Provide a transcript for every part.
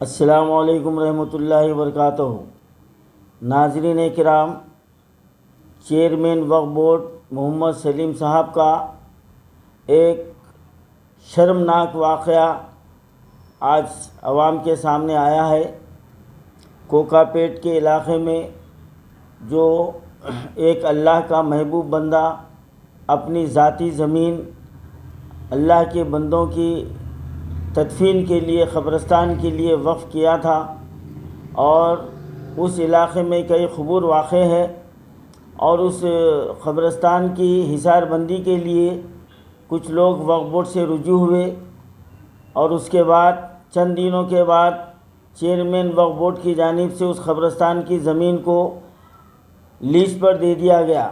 السلام علیکم رحمۃ اللہ وبرکاتہ۔ ناظرین کرام، چیئرمین وقف بورڈ محمد سلیم صاحب کا ایک شرمناک واقعہ آج عوام کے سامنے آیا ہے۔ کوکا پیٹ کے علاقے میں جو ایک اللہ کا محبوب بندہ اپنی ذاتی زمین اللہ کے بندوں کی تدفین کے لیے قبرستان کے لیے وقف کیا تھا، اور اس علاقے میں کئی قبور واقع ہے، اور اس قبرستان کی حصار بندی کے لیے کچھ لوگ وقف بورڈ سے رجوع ہوئے، اور اس کے بعد چند دنوں کے بعد چیئرمین وقف بورڈ کی جانب سے اس قبرستان کی زمین کو لیز پر دے دیا گیا،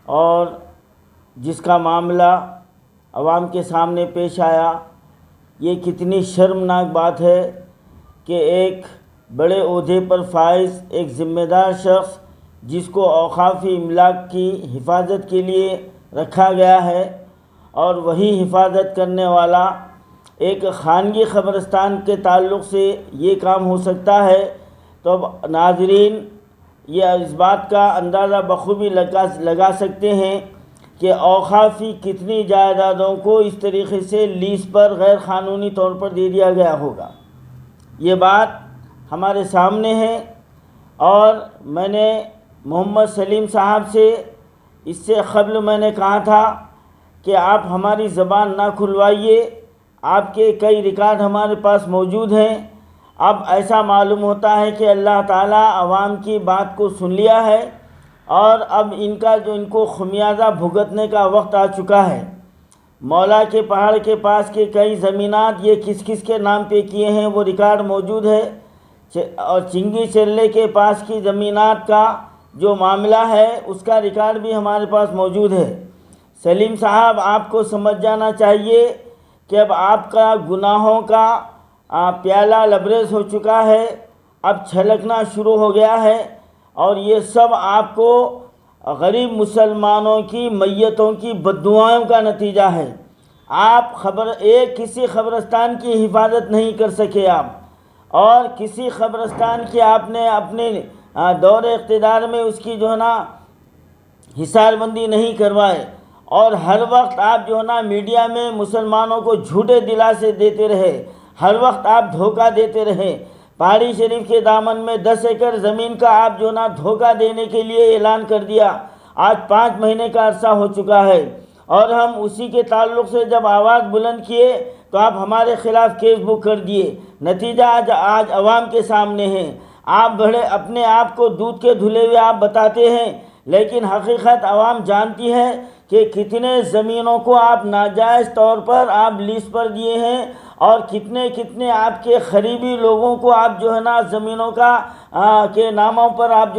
اور جس کا معاملہ عوام کے سامنے پیش آیا۔ یہ کتنی شرمناک بات ہے کہ ایک بڑے عہدے پر فائز، ایک ذمہ دار شخص جس کو اوقافی املاک کی حفاظت کے لیے رکھا گیا ہے، اور وہی حفاظت کرنے والا ایک خانگی قبرستان کے تعلق سے یہ کام ہو سکتا ہے، تو اب ناظرین یہ اس بات کا اندازہ بخوبی لگا سکتے ہیں کہ اوقافی کتنی جائیدادوں کو اس طریقے سے لیز پر غیر قانونی طور پر دے دیا گیا ہوگا۔ یہ بات ہمارے سامنے ہے، اور میں نے محمد سلیم صاحب سے اس سے قبل میں نے کہا تھا کہ آپ ہماری زبان نہ کھلوائیے، آپ کے کئی ریکارڈ ہمارے پاس موجود ہیں۔ اب ایسا معلوم ہوتا ہے کہ اللہ تعالیٰ عوام کی بات کو سن لیا ہے، اور اب ان کو خمیازہ بھگتنے کا وقت آ چکا ہے۔ مولا کے پہاڑ کے پاس کے کئی زمینات یہ کس کس کے نام پہ کیے ہیں وہ ریکارڈ موجود ہے، اور چنگی چرلے کے پاس کی زمینات کا جو معاملہ ہے اس کا ریکارڈ بھی ہمارے پاس موجود ہے۔ سلیم صاحب، آپ کو سمجھ جانا چاہیے کہ اب آپ کا گناہوں کا پیالہ لبریز ہو چکا ہے، اب چھلکنا شروع ہو گیا ہے، اور یہ سب آپ کو غریب مسلمانوں کی میتوں کی بددعاؤں کا نتیجہ ہے۔ آپ کسی قبرستان کی حفاظت نہیں کر سکے آپ، اور کسی قبرستان کی آپ نے اپنے دور اقتدار میں اس کی حصار بندی نہیں کروائے، اور ہر وقت آپ میڈیا میں مسلمانوں کو جھوٹے دلاسے دیتے رہے، ہر وقت آپ دھوکہ دیتے رہے۔ پہاڑی شریف کے دامن میں 10 ایکڑ زمین کا آپ دھوکہ دینے کے لیے اعلان کر دیا۔ آج 5 مہینے کا عرصہ ہو چکا ہے، اور ہم اسی کے تعلق سے جب آواز بلند کیے تو آپ ہمارے خلاف کیس بک کر دیے۔ نتیجہ آج عوام کے سامنے ہے۔ آپ بڑے اپنے آپ کو دودھ کے دھلے ہوئے آپ بتاتے ہیں، لیکن حقیقت عوام جانتی ہے کہ کتنے زمینوں کو آپ ناجائز طور پر آپ لیز پر دیے ہیں، اور کتنے آپ کے قریبی لوگوں کو آپ زمینوں کے ناموں پر آپ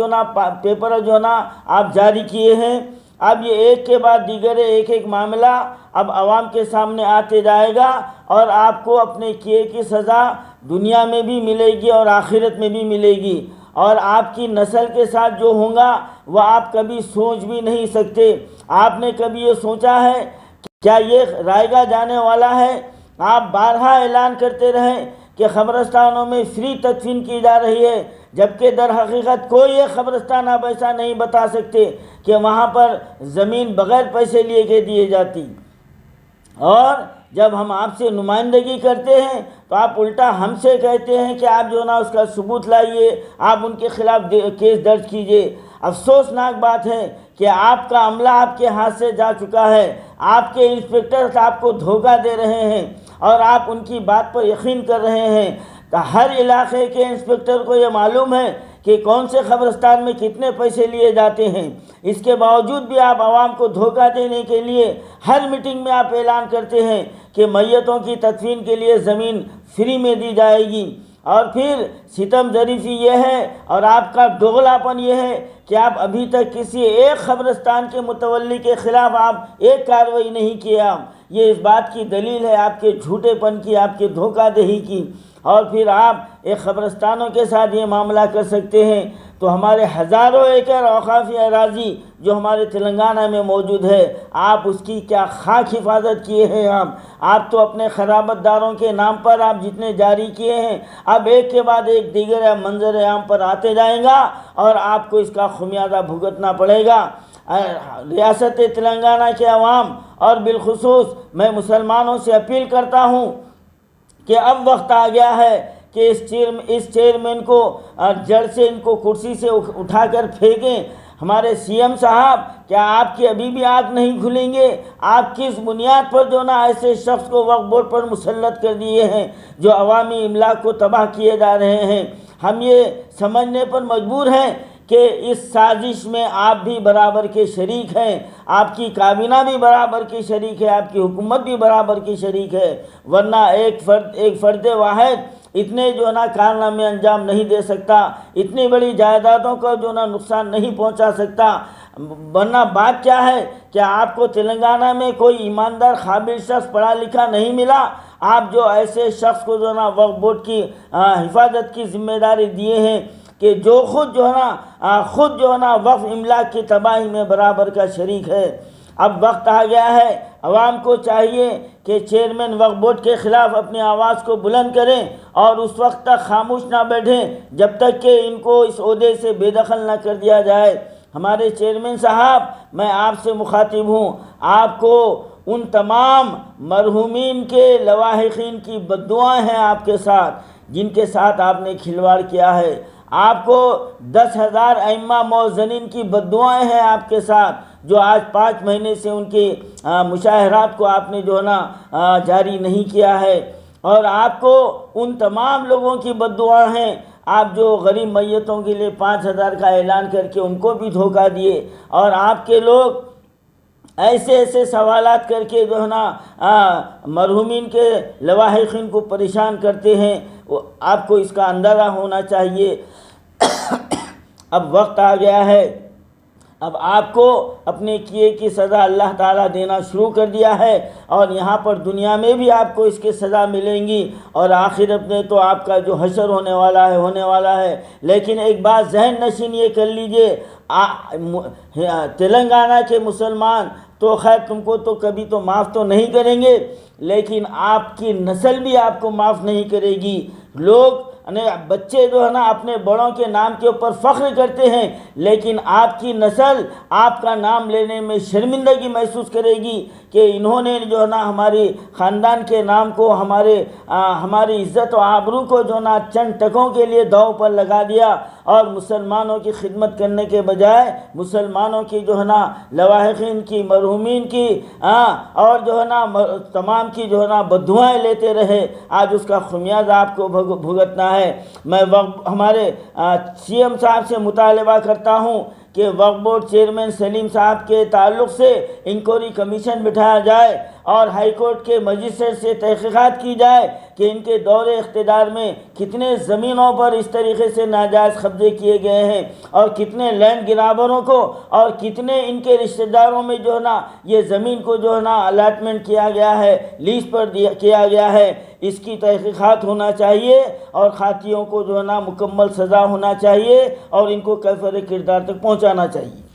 پیپر آپ جاری کیے ہیں۔ اب یہ ایک کے بعد دیگر ایک معاملہ اب عوام کے سامنے آتے جائے گا، اور آپ کو اپنے کیے کی سزا دنیا میں بھی ملے گی اور آخرت میں بھی ملے گی، اور آپ کی نسل کے ساتھ جو ہوگا وہ آپ کبھی سوچ بھی نہیں سکتے۔ آپ نے کبھی یہ سوچا ہے کیا یہ رائے گاہ جانے والا ہے؟ آپ بارہا اعلان کرتے رہیں کہ قبرستانوں میں فری تدفین کی جا رہی ہے، جبکہ در حقیقت کوئی ایک قبرستان آپ ایسا نہیں بتا سکتے کہ وہاں پر زمین بغیر پیسے لیے کے دیے جاتی۔ اور جب ہم آپ سے نمائندگی کرتے ہیں تو آپ الٹا ہم سے کہتے ہیں کہ آپ اس کا ثبوت لائیے، آپ ان کے خلاف کیس درج کیجئے۔ افسوسناک بات ہے کہ آپ کا عملہ آپ کے ہاتھ سے جا چکا ہے، آپ کے انسپکٹر آپ کو دھوکہ دے رہے ہیں، اور آپ ان کی بات پر یقین کر رہے ہیں۔ ہر علاقے کے انسپکٹر کو یہ معلوم ہے کہ کون سے قبرستان میں کتنے پیسے لیے جاتے ہیں، اس کے باوجود بھی آپ عوام کو دھوکہ دینے کے لیے ہر میٹنگ میں آپ اعلان کرتے ہیں کہ میتوں کی تدفین کے لیے زمین فری میں دی جائے گی، اور پھر ستم ظریفی یہ ہے اور آپ کا دوغلاپن یہ ہے کہ آپ ابھی تک کسی ایک قبرستان کے متولی کے خلاف آپ ایک کارروائی نہیں کیے۔ یہ اس بات کی دلیل ہے آپ کے جھوٹے پن کی، آپ کے دھوکہ دہی کی، اور پھر آپ ایک قبرستانوں کے ساتھ یہ معاملہ کر سکتے ہیں۔ تو ہمارے ہزاروں ایکڑ اوقافی اراضی جو ہمارے تلنگانہ میں موجود ہے، آپ اس کی کیا خاک حفاظت کیے ہیں؟ آپ تو اپنے خرابت داروں کے نام پر آپ جتنے جاری کیے ہیں، اب ایک کے بعد ایک دیگر منظر عام پر آتے جائیں گا اور آپ کو اس کا خمیازہ بھگتنا پڑے گا۔ ریاست تلنگانہ کے عوام اور بالخصوص میں مسلمانوں سے اپیل کرتا ہوں کہ اب وقت آ گیا ہے کہ اس چیئرمین کو جڑ سے ان کو کرسی سے اٹھا کر پھینکیں۔ ہمارے سی ایم صاحب، کیا آپ کی ابھی بھی آنکھ نہیں کھلیں گے؟ آپ کس بنیاد پر جو نا ایسے شخص کو وقف بورڈ پر مسلط کر دیے ہیں جو عوامی املاک کو تباہ کیے جا رہے ہیں؟ ہم یہ سمجھنے پر مجبور ہیں کہ اس سازش میں آپ بھی برابر کے شریک ہیں، آپ کی کابینہ بھی برابر کی شریک ہے، آپ کی حکومت بھی برابر کی شریک ہے، ورنہ ایک فرد واحد اتنے جو نا کارنامے انجام نہیں دے سکتا، اتنی بڑی جائیدادوں کو جو نا نقصان نہیں پہنچا سکتا۔ ورنہ بات کیا ہے کہ آپ کو تلنگانہ میں کوئی ایماندار قابل شخص پڑھا لکھا نہیں ملا؟ آپ جو ایسے شخص کو جو نا وقف بورڈ کی حفاظت کی ذمہ داری دیے ہیں کہ جو خود جو ہے نا وقف املاک کی تباہی میں برابر کا شریک ہے۔ اب وقت آ گیا ہے، عوام کو چاہیے کہ چیئرمین وقف بورڈ کے خلاف اپنی آواز کو بلند کریں اور اس وقت تک خاموش نہ بیٹھیں جب تک کہ ان کو اس عہدے سے بے دخل نہ کر دیا جائے۔ ہمارے چیئرمین صاحب، میں آپ سے مخاطب ہوں، آپ کو ان تمام مرحومین کے لواحقین کی بددعائیں ہیں آپ کے ساتھ جن کے ساتھ آپ نے کھلواڑ کیا ہے۔ آپ کو 10,000 ائمہ موذنین کی بددعائیں ہیں آپ کے ساتھ جو آج 5 مہینے سے ان کے مشاہرات کو آپ نے جو ہے نا جاری نہیں کیا ہے، اور آپ کو ان تمام لوگوں کی بددعائیں ہیں آپ جو غریب میتوں کے لیے 5,000 کا اعلان کر کے ان کو بھی دھوکہ دیے، اور آپ کے لوگ ایسے سوالات کر کے جو ہے نا مرحومین کے لواحقین کو پریشان کرتے ہیں۔ آپ کو اس کا اندازہ ہونا چاہیے۔ اب وقت آ گیا ہے، اب آپ کو اپنے کیے کی سزا اللہ تعالیٰ دینا شروع کر دیا ہے، اور یہاں پر دنیا میں بھی آپ کو اس کی سزا ملیں گی، اور آخرت میں تو آپ کا جو حشر ہونے والا ہے۔ لیکن ایک بات ذہن نشین یہ کر لیجئے، تلنگانہ کے مسلمان تو خیر تم کو تو کبھی تو معاف تو نہیں کریں گے، لیکن آپ کی نسل بھی آپ کو معاف نہیں کرے گی۔ لوگ بچے جو ہے نا اپنے بڑوں کے نام کے اوپر فخر کرتے ہیں، لیکن آپ کی نسل آپ کا نام لینے میں شرمندگی محسوس کرے گی کہ انہوں نے جو ہے نا ہماری خاندان کے نام کو، ہماری عزت و آبرو کو جو ہے نا چند ٹکوں کے لیے داؤ پر لگا دیا، اور مسلمانوں کی خدمت کرنے کے بجائے مسلمانوں کی جو ہے نا لواحقین کی، مرحومین کی اور جو ہے نا تمام کی جو ہے نا بددعائیں لیتے رہے۔ آج اس کا خمیازہ آپ کو بھگتنا ہے۔ میں ہمارے سی ایم صاحب سے مطالبہ کرتا ہوں کہ وقف بورڈ چیئرمین سلیم صاحب کے تعلق سے انکوائری کمیشن بٹھایا جائے اور ہائی کورٹ کے مجسٹریٹ سے تحقیقات کی جائے کہ ان کے دور اقتدار میں کتنے زمینوں پر اس طریقے سے ناجائز قبضے کیے گئے ہیں، اور کتنے لینڈ گرابروں کو اور کتنے ان کے رشتہ داروں میں جو ہے نا یہ زمین کو جو ہے نا الاٹمنٹ کیا گیا ہے، لیز پر کیا گیا ہے۔ اس کی تحقیقات ہونا چاہیے اور خاطیوں کو جو ہے نا مکمل سزا ہونا چاہیے اور ان کو کیفر کردار تک پہنچانا چاہیے۔